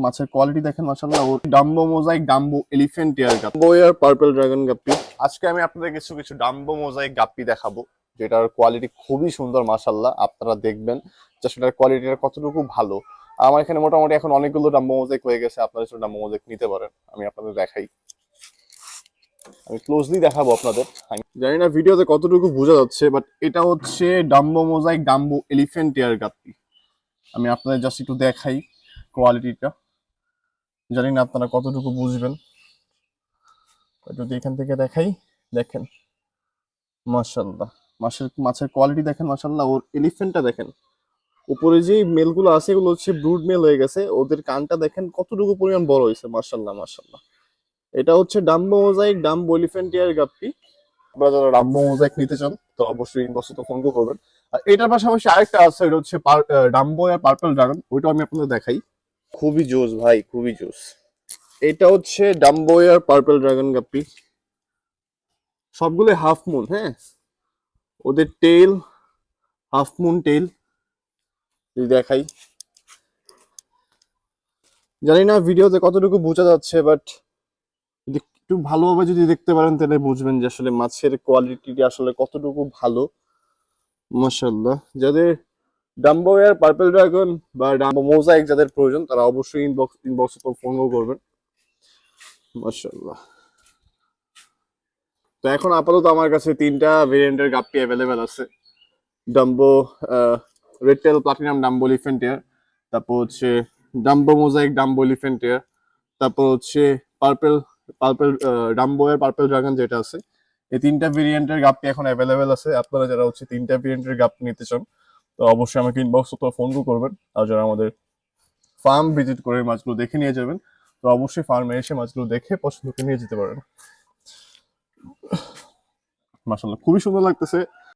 মাছের কোয়ালিটি দেখেন মাশাআল্লাহ। ও ডাম্বো মোজাইক, ডাম্বো এলিফ্যান্ট টিয়ার গাপ্পি, বয়ার পার্পল ড্রাগন গাপ্পি। আজকে আমি আপনাদের কিছু ডাম্বো মোজাইক গাপ্পি দেখাবো, যেটার কোয়ালিটি খুবই সুন্দর মাশাআল্লাহ। আপনারা দেখবেন যে সেটার কোয়ালিটিটা কতটুকু ভালো। আমার এখানে মোটামুটি এখন অনেকগুলো ডাম্বো মোজাইক হয়ে গেছে, আপনারা সেটা ডাম্বো মোজাইক নিতে পারেন। আমি আপনাদের দেখাই, আমি ক্লোজলি দেখাবো আপনাদের। জানি না ভিডিওতে কতটুকু বোঝা যাচ্ছে, বাট এটা হচ্ছে ডাম্বো মোজাইক, ডাম্বো এলিফ্যান্ট টিয়ার গাপ্পি। আমি আপনাদের জাস্ট একটু দেখাই কোয়ালিটিটা, জানি না আপনারা কতটুকু বুঝবেন। যদি এখান থেকে দেখাই, দেখেন মাশাআল্লাহ, মাছের কোয়ালিটি দেখেন মাশাআল্লাহ। ওর এলিফ্যান্টটা দেখেন, উপরে যে মেলগুলো আছে এগুলো হচ্ছে ব্রুড মেল হয়ে গেছে। ওদের কানটা দেখেন কতটুকু পরিমাণ বড় হয়েছে মাশাআল্লাহ মাশাআল্লাহ। এটা হচ্ছে ডাম্বো মোজাইক, ডাম্বো এলিফ্যান্ট টিয়ার গাপ্পি। আপনারা যারা ডাম্বো মোজাইক নিতে চান তো অবশ্যই ইনবক্সে তো ফোন করবেন। আর এটার পাশাপাশি আরেকটা আছে, এটা হচ্ছে ডাম্বো আর পার্পল ড্রাগন, ওইটাও আমি আপনাদের দেখাই। খুবই জোস ভাই, খুবই জোস। এটা হচ্ছে ডাম্বো আর পার্পল ড্রাগন গাপ্পি, সবগুলো হাফ মুন। হ্যাঁ, ওদের টেল হাফ মুন টেল, যদি দেখাই। জানি না ভিডিওতে কতটুকু বোঝা যাচ্ছে, বাট একটু ভালোভাবে যদি দেখতে পারেন তাহলে বুঝবেন যে আসলে মাছের কোয়ালিটিটা আসলে কতটুকু ভালো মাশাআল্লাহ। যাদের ডাম্বো এয়ার পার্পল ড্রাগন বা ডাম্বো মোজাইক যাদের প্রয়োজন তারা অবশ্যই ইনবক্সে ফোন করবেন মাশাআল্লাহ। তো এখন আপাতত আমার কাছে 3টা ভেরিয়েন্টের গাপ্পি অ্যাভেলেবেল আছে। Dumbo red tail platinum dumbo elephant ear, তারপর হচ্ছে dumbo mosaic dumbo elephant ear, তারপর হচ্ছে পার্পল পার্পল ডাম্বো এর পার্পল ড্রাগন যেটা আছে। এই 3টা ভেরিয়েন্টের গাপ্পি এখন অ্যাভেলেবেল আছে। আপনারা যারা হচ্ছে 3টা ভেরিয়েন্টের গাপ্পি নিতে চান তো অবশ্যই আমাকে ইনবক্স অথবা ফোন করবেন। আর যারা আমাদের ফার্ম ভিজিট করে মাছগুলো দেখে নিয়ে যাবেন তো অবশ্যই ফার্মে এসে মাছগুলো দেখে পছন্দ করে নিয়ে যেতে পারেন। মাশাআল্লাহ খুবই সুন্দর লাগতেছে।